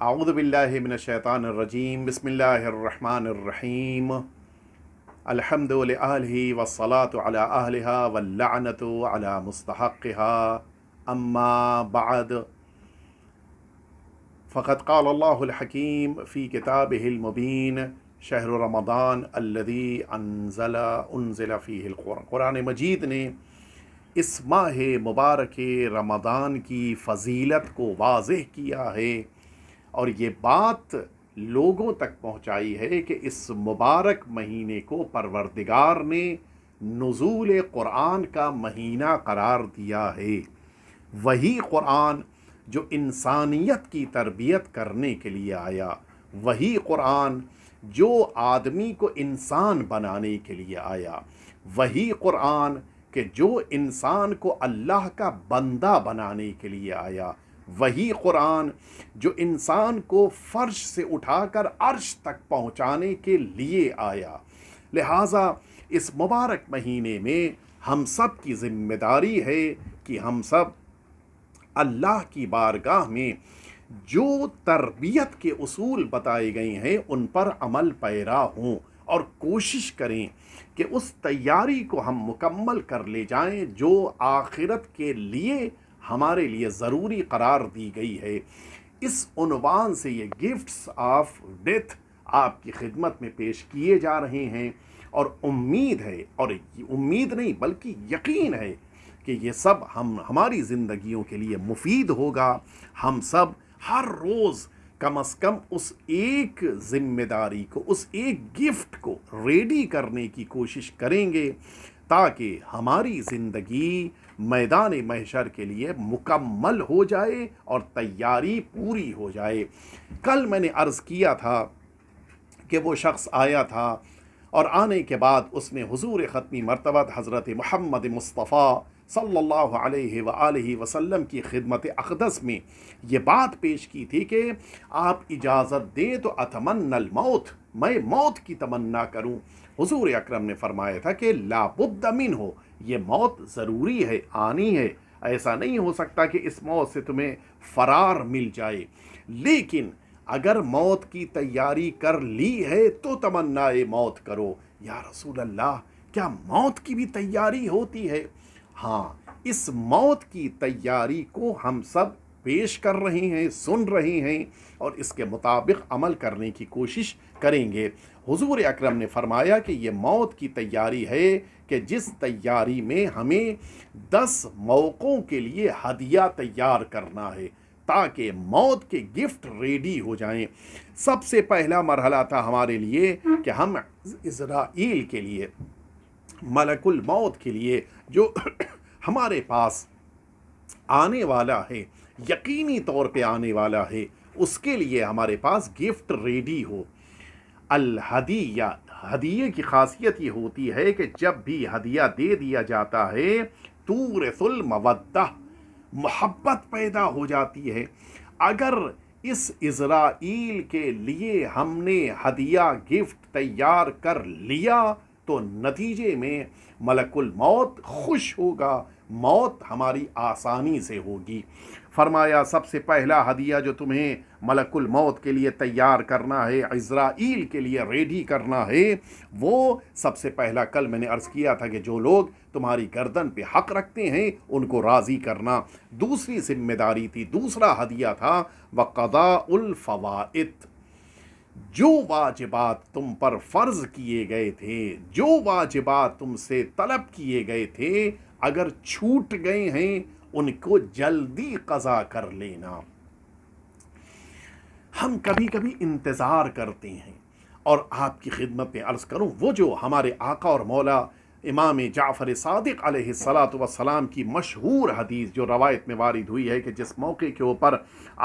اعوذ باللہ من الشیطان الرجیم بسم اللہ الرحمن الرحیم الحمد للہ والصلاة علی اہلہا واللعنۃ علی مستحقہا اما بعد فقد قال اللہ الحکیم فی کتابہ المبین شہر رمضان الذی انزل فیہ القرآن۔ قرآن مجید نے اس ماہ مبارک رمضان کی فضیلت کو واضح کیا ہے اور یہ بات لوگوں تک پہنچائی ہے کہ اس مبارک مہینے کو پروردگار نے نزول قرآن کا مہینہ قرار دیا ہے۔ وہی قرآن جو انسانیت کی تربیت کرنے کے لیے آیا، وہی قرآن جو آدمی کو انسان بنانے کے لیے آیا، وہی قرآن کہ جو انسان کو اللہ کا بندہ بنانے کے لیے آیا، وہی قرآن جو انسان کو فرش سے اٹھا کر عرش تک پہنچانے کے لیے آیا۔ لہٰذا اس مبارک مہینے میں ہم سب کی ذمہ داری ہے کہ ہم سب اللہ کی بارگاہ میں جو تربیت کے اصول بتائے گئے ہیں ان پر عمل پیرا ہوں اور کوشش کریں کہ اس تیاری کو ہم مکمل کر لے جائیں جو آخرت کے لیے ہمارے لیے ضروری قرار دی گئی ہے۔ اس عنوان سے یہ گفٹس آف ڈیتھ آپ کی خدمت میں پیش کیے جا رہے ہیں، اور امید ہے، اور امید نہیں بلکہ یقین ہے کہ یہ سب ہماری زندگیوں کے لیے مفید ہوگا۔ ہم سب ہر روز کم از کم اس ایک ذمہ داری کو، اس ایک گفٹ کو ریڈی کرنے کی کوشش کریں گے تاکہ ہماری زندگی میدان محشر کے لیے مکمل ہو جائے اور تیاری پوری ہو جائے۔ کل میں نے عرض کیا تھا کہ وہ شخص آیا تھا اور آنے کے بعد اس نے حضور ختمی مرتبہ حضرت محمد مصطفیٰ صلی اللہ علیہ وآلہ وسلم کی خدمت اقدس میں یہ بات پیش کی تھی کہ آپ اجازت دیں تو اتمنى الموت، میں موت کی تمنا کروں۔ حضور اکرم نے فرمایا تھا کہ لا بد منہ، یہ موت ضروری ہے، آنی ہے، ایسا نہیں ہو سکتا کہ اس موت سے تمہیں فرار مل جائے، لیکن اگر موت کی تیاری کر لی ہے تو تمنائے موت کرو۔ یا رسول اللہ، کیا موت کی بھی تیاری ہوتی ہے؟ ہاں، اس موت کی تیاری کو ہم سب پیش کر رہے ہیں، سن رہے ہیں اور اس کے مطابق عمل کرنے کی کوشش کریں گے۔ حضور اکرم نے فرمایا کہ یہ موت کی تیاری ہے کہ جس تیاری میں ہمیں 10 موقعوں کے لیے ہدیہ تیار کرنا ہے تاکہ موت کے گفٹ ریڈی ہو جائیں۔ سب سے پہلا مرحلہ تھا ہمارے لیے کہ ہم عزرائیل کے لیے، ملک الموت کے لیے جو ہمارے پاس آنے والا ہے، یقینی طور پہ آنے والا ہے، اس کے لیے ہمارے پاس گفٹ ریڈی ہو۔ الہدیہ، ہدیے کی خاصیت یہ ہوتی ہے کہ جب بھی ہدیہ دے دیا جاتا ہے تورث المودہ، محبت پیدا ہو جاتی ہے۔ اگر اس عزرائیل کے لیے ہم نے ہدیہ گفٹ تیار کر لیا تو نتیجے میں ملک الموت خوش ہوگا، موت ہماری آسانی سے ہوگی۔ فرمایا سب سے پہلا ہدیہ جو تمہیں ملک الموت کے لیے تیار کرنا ہے، عزرائیل کے لیے ریڈی کرنا ہے، وہ سب سے پہلا کل میں نے عرض کیا تھا کہ جو لوگ تمہاری گردن پہ حق رکھتے ہیں ان کو راضی کرنا۔ دوسری ذمہ داری تھی، دوسرا ہدیہ تھا وقضاء الفوائد، جو واجبات تم پر فرض کیے گئے تھے، جو واجبات تم سے طلب کیے گئے تھے، اگر چھوٹ گئے ہیں ان کو جلدی قضا کر لینا۔ ہم کبھی کبھی انتظار کرتے ہیں، اور آپ کی خدمت میں عرض کروں وہ جو ہمارے آقا اور مولا امام جعفر صادق علیہ السلام کی مشہور حدیث جو روایت میں وارد ہوئی ہے کہ جس موقع کے اوپر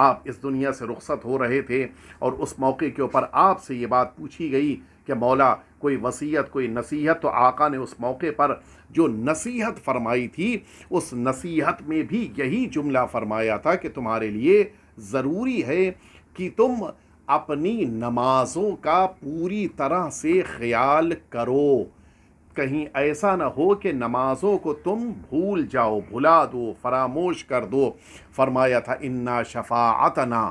آپ اس دنیا سے رخصت ہو رہے تھے اور اس موقع کے اوپر آپ سے یہ بات پوچھی گئی کہ مولا کوئی وصیت، کوئی نصیحت، تو آقا نے اس موقع پر جو نصیحت فرمائی تھی اس نصیحت میں بھی یہی جملہ فرمایا تھا کہ تمہارے لیے ضروری ہے کہ تم اپنی نمازوں کا پوری طرح سے خیال کرو، کہیں ایسا نہ ہو کہ نمازوں کو تم بھول جاؤ، بھلا دو، فراموش کر دو۔ فرمایا تھا انا شفاعتنا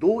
2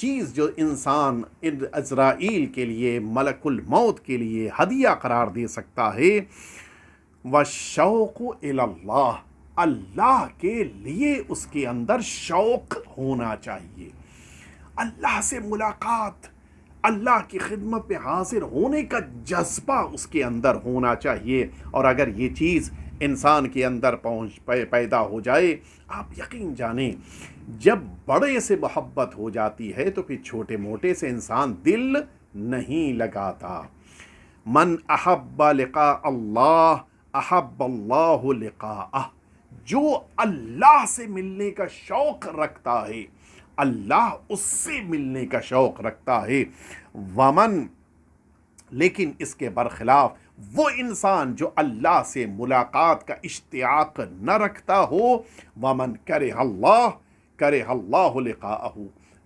چیز جو انسان عزرائیل کے لیے، ملک الموت کے لیے ہدیہ قرار دے سکتا ہے، وَالشَّوْقُ إِلَى اللَّهِ، اللہ کے لیے اس کے اندر شوق ہونا چاہیے، اللہ سے ملاقات، اللہ کی خدمت میں حاضر ہونے کا جذبہ اس کے اندر ہونا چاہیے۔ اور اگر یہ چیز انسان کے اندر پیدا ہو جائے، آپ یقین جانیں جب بڑے سے محبت ہو جاتی ہے تو پھر چھوٹے موٹے سے انسان دل نہیں لگاتا۔ من احب لقاء اللہ احب اللہ لقاءہ، جو اللہ سے ملنے کا شوق رکھتا ہے اللہ اس سے ملنے کا شوق رکھتا ہے۔ ومن، لیکن اس کے برخلاف وہ انسان جو اللہ سے ملاقات کا اشتیاق نہ رکھتا ہو، ومن کرہ اللہ لقاءہ،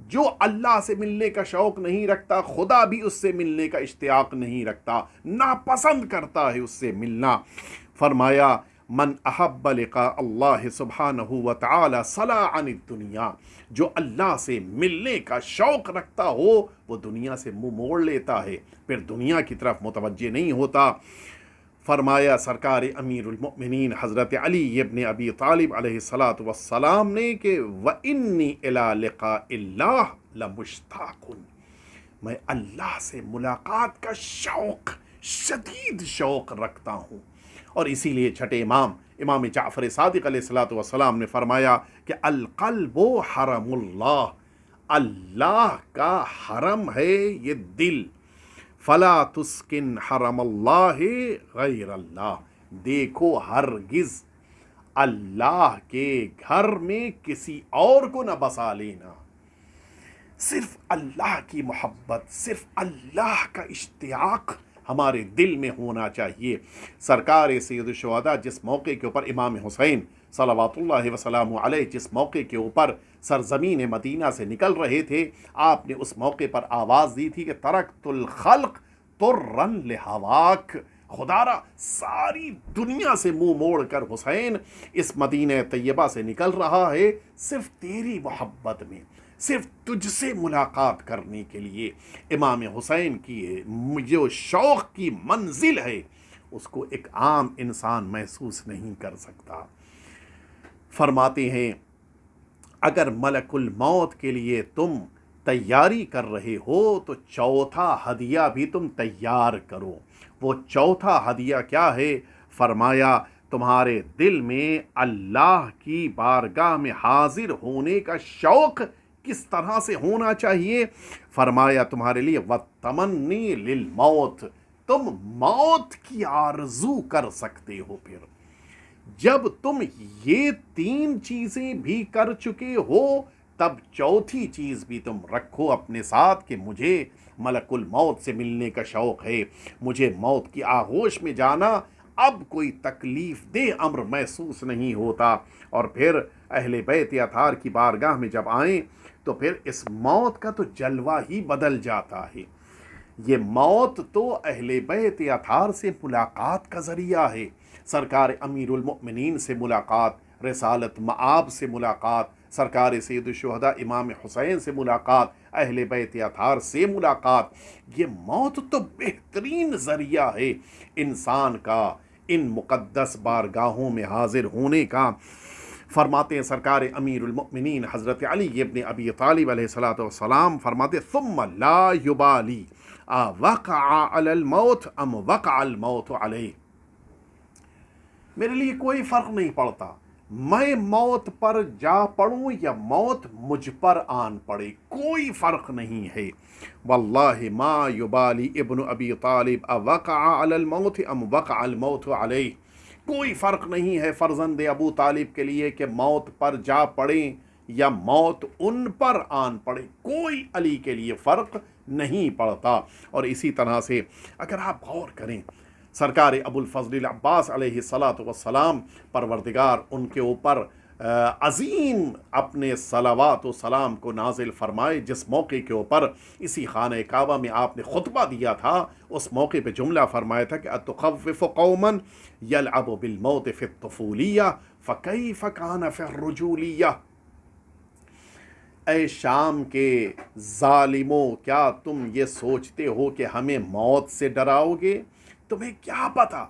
جو اللہ سے ملنے کا شوق نہیں رکھتا، خدا بھی اس سے ملنے کا اشتیاق نہیں رکھتا، ناپسند کرتا ہے اس سے ملنا۔ فرمایا من احب لقاء اللہ سبحانہ وتعالی صلا عن الدنیا، جو اللہ سے ملنے کا شوق رکھتا ہو وہ دنیا سے منہ موڑ لیتا ہے، پھر دنیا کی طرف متوجہ نہیں ہوتا۔ فرمایا سرکار امیر المؤمنین حضرت علی ابن ابی طالب علیہ الصلاۃ والسلام نے کہ وَإِنِّي إِلَىٰ لِقَاءِ اللَّهِ لَمُشْتَاقٌ، میں اللہ سے ملاقات کا شوق، شدید شوق رکھتا ہوں۔ اور اسی لیے چھٹے امام جعفر صادق علیہ الصلاۃ والسلام نے فرمایا کہ القلب حرم اللہ، اللہ کا حرم ہے یہ دل، فلا تسکن حرم اللہ غیر اللہ، دیکھو ہرگز اللہ کے گھر میں کسی اور کو نہ بسا لینا، صرف اللہ کی محبت، صرف اللہ کا اشتیاق ہمارے دل میں ہونا چاہیے۔ سرکار سید الشہداء جس موقع کے اوپر امام حسین صلوات اللہ وسلام علیہ جس موقع کے اوپر سرزمین مدینہ سے نکل رہے تھے، آپ نے اس موقع پر آواز دی تھی کہ ترکت الخلق طرا لہواک، خدا را ساری دنیا سے منہ موڑ کر حسین اس مدینہ طیبہ سے نکل رہا ہے صرف تیری محبت میں، صرف تجھ سے ملاقات کرنے کے لیے۔ امام حسین کی جو شوق کی منزل ہے اس کو ایک عام انسان محسوس نہیں کر سکتا۔ فرماتے ہیں اگر ملک الموت کے لیے تم تیاری کر رہے ہو تو چوتھا ہدیہ بھی تم تیار کرو۔ وہ چوتھا ہدیہ کیا ہے؟ فرمایا تمہارے دل میں اللہ کی بارگاہ میں حاضر ہونے کا شوق کس طرح سے ہونا چاہیے؟ فرمایا تمہارے لیے وَالتَّمَنِّي لِلْمَوْتِ، تم موت کی آرزو کر سکتے ہو۔ پھر جب تم یہ تین چیزیں بھی کر چکے ہو تب چوتھی چیز بھی تم رکھو اپنے ساتھ کہ مجھے ملک الموت سے ملنے کا شوق ہے، مجھے موت کی آغوش میں جانا اب کوئی تکلیف دہ امر محسوس نہیں ہوتا۔ اور پھر اہل بیت اطہار کی بارگاہ میں جب آئیں تو پھر اس موت کا تو جلوہ ہی بدل جاتا ہے۔ یہ موت تو اہل بیت اطہار سے ملاقات کا ذریعہ ہے، سرکار امیر المؤمنین سے ملاقات، رسالت مآب سے ملاقات، سرکار سید الشہداء امام حسین سے ملاقات، اہل بیت اطہار سے ملاقات۔ یہ موت تو بہترین ذریعہ ہے انسان کا ان مقدس بارگاہوں میں حاضر ہونے کا۔ فرماتے ہیں سرکار امیر المؤمنین حضرت علی ابن ابی طالب علیہ الصلاۃ والسلام فرماتے ثم لا یبالی وقع علی الموت ام وقع الموت علیہ، میرے لیے کوئی فرق نہیں پڑتا میں موت پر جا پڑوں یا موت مجھ پر آن پڑے، کوئی فرق نہیں ہے۔ واللہ ما یبالی ابن ابی طالب وقع علی الموت ام وقع الموت علیہ، کوئی فرق نہیں ہے فرزند ابو طالب کے لیے کہ موت پر جا پڑیں یا موت ان پر آن پڑے، کوئی علی کے لیے فرق نہیں پڑتا۔ اور اسی طرح سے اگر آپ غور کریں سرکار ابو الفضل العباس علیہ الصلاۃ والسلام، پروردگار ان کے اوپر عظیم اپنے صلوات و سلام کو نازل فرمائے، جس موقع کے اوپر اسی خانہ کعبہ میں آپ نے خطبہ دیا تھا، اس موقع پہ جملہ فرمایا تھا کہ اتخوف قوما یلعب بالموت فی الطفولیہ فکیف کان فی الرجولیہ، اے شام کے ظالموں، کیا تم یہ سوچتے ہو کہ ہمیں موت سے ڈراؤ گے؟ تمہیں کیا پتہ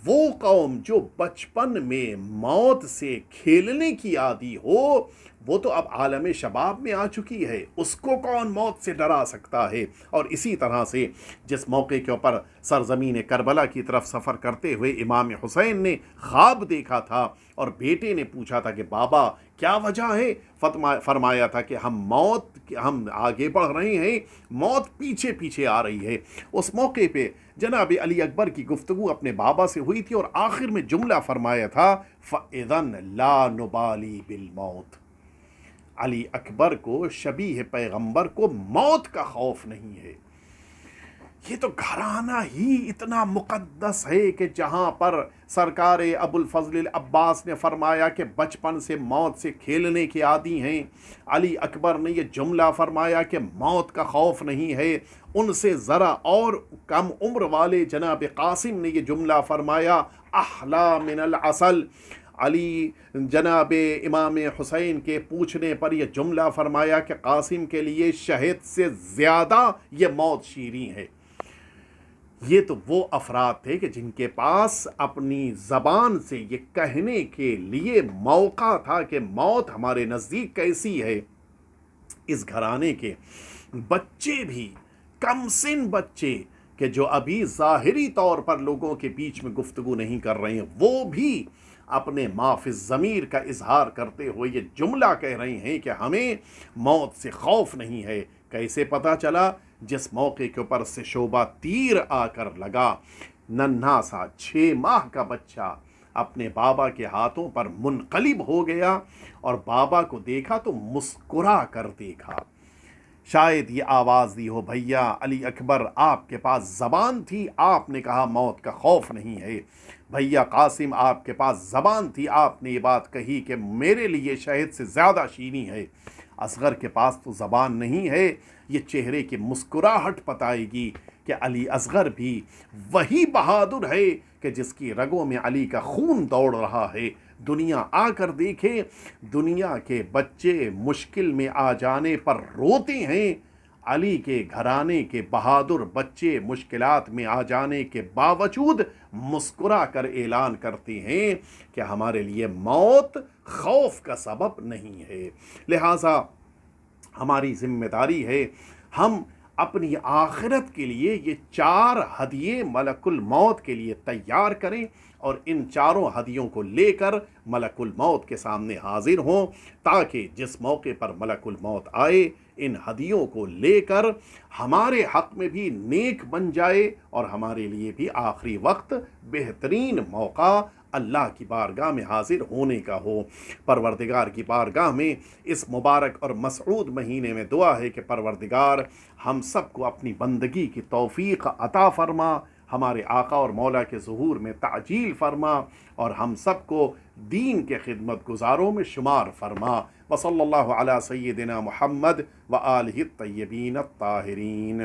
وہ قوم جو بچپن میں موت سے کھیلنے کی عادی ہو، وہ تو اب عالم شباب میں آ چکی ہے، اس کو کون موت سے ڈرا سکتا ہے؟ اور اسی طرح سے جس موقع کے اوپر سرزمین کربلا کی طرف سفر کرتے ہوئے امام حسین نے خواب دیکھا تھا اور بیٹے نے پوچھا تھا کہ بابا کیا وجہ ہے، فرمایا تھا کہ ہم آگے بڑھ رہے ہیں، موت پیچھے پیچھے آ رہی ہے۔ اس موقع پہ جناب علی اکبر کی گفتگو اپنے بابا سے ہوئی تھی اور آخر میں جملہ فرمایا تھا فَإِذًا لَا نُبَالِي بِالْمَوْتِ۔ علی اکبر کو، شبیہ پیغمبر کو موت کا خوف نہیں ہے۔ یہ تو گھرانہ ہی اتنا مقدس ہے کہ جہاں پر سرکار ابو الفضل العباس نے فرمایا کہ بچپن سے موت سے کھیلنے کے عادی ہیں، علی اکبر نے یہ جملہ فرمایا کہ موت کا خوف نہیں ہے۔ ان سے ذرا اور کم عمر والے جناب قاسم نے یہ جملہ فرمایا احلا من العسل۔ علی جناب امام حسین کے پوچھنے پر یہ جملہ فرمایا کہ قاسم کے لیے شہد سے زیادہ یہ موت شیریں ہے۔ یہ تو وہ افراد تھے کہ جن کے پاس اپنی زبان سے یہ کہنے کے لیے موقع تھا کہ موت ہمارے نزدیک کیسی ہے۔ اس گھرانے کے بچے بھی، کم سن بچے کہ جو ابھی ظاہری طور پر لوگوں کے بیچ میں گفتگو نہیں کر رہے ہیں، وہ بھی اپنے ما فی الضمیر کا اظہار کرتے ہوئے یہ جملہ کہہ رہے ہیں کہ ہمیں موت سے خوف نہیں ہے۔ کیسے پتہ چلا؟ جس موقع کے اوپر سے شعبہ تیر آ کر لگا، ننھا سا 6 ماہ کا بچہ اپنے بابا کے ہاتھوں پر منقلب ہو گیا اور بابا کو دیکھا تو مسکرا کر دیکھا۔ شاید یہ آواز دی ہو بھیا علی اکبر آپ کے پاس زبان تھی، آپ نے کہا موت کا خوف نہیں ہے۔ بھیا قاسم آپ کے پاس زبان تھی، آپ نے یہ بات کہی کہ میرے لیے شہد سے زیادہ شیریں ہے۔ اصغر کے پاس تو زبان نہیں ہے، یہ چہرے کی مسکراہٹ بتائے گی کہ علی اصغر بھی وہی بہادر ہے کہ جس کی رگوں میں علی کا خون دوڑ رہا ہے۔ دنیا آ کر دیکھے، دنیا کے بچے مشکل میں آ جانے پر روتے ہیں، علی کے گھرانے کے بہادر بچے مشکلات میں آ جانے کے باوجود مسکرا کر اعلان کرتے ہیں کہ ہمارے لیے موت خوف کا سبب نہیں ہے۔ لہٰذا ہماری ذمہ داری ہے ہم اپنی آخرت کے لیے یہ 4 ہدیے ملک الموت کے لیے تیار کریں اور ان 4 ہدیوں کو لے کر ملک الموت کے سامنے حاضر ہوں، تاکہ جس موقع پر ملک الموت آئے ان ہدیوں کو لے کر ہمارے حق میں بھی نیک بن جائے اور ہمارے لیے بھی آخری وقت بہترین موقع اللہ کی بارگاہ میں حاضر ہونے کا ہو۔ پروردگار کی بارگاہ میں اس مبارک اور مسعود مہینے میں دعا ہے کہ پروردگار ہم سب کو اپنی بندگی کی توفیق عطا فرما، ہمارے آقا اور مولا کے ظہور میں تعجیل فرما اور ہم سب کو دین کے خدمت گزاروں میں شمار فرما۔ وصلی اللہ علی سیدنا محمد و آلہ الطیبین الطاہرین۔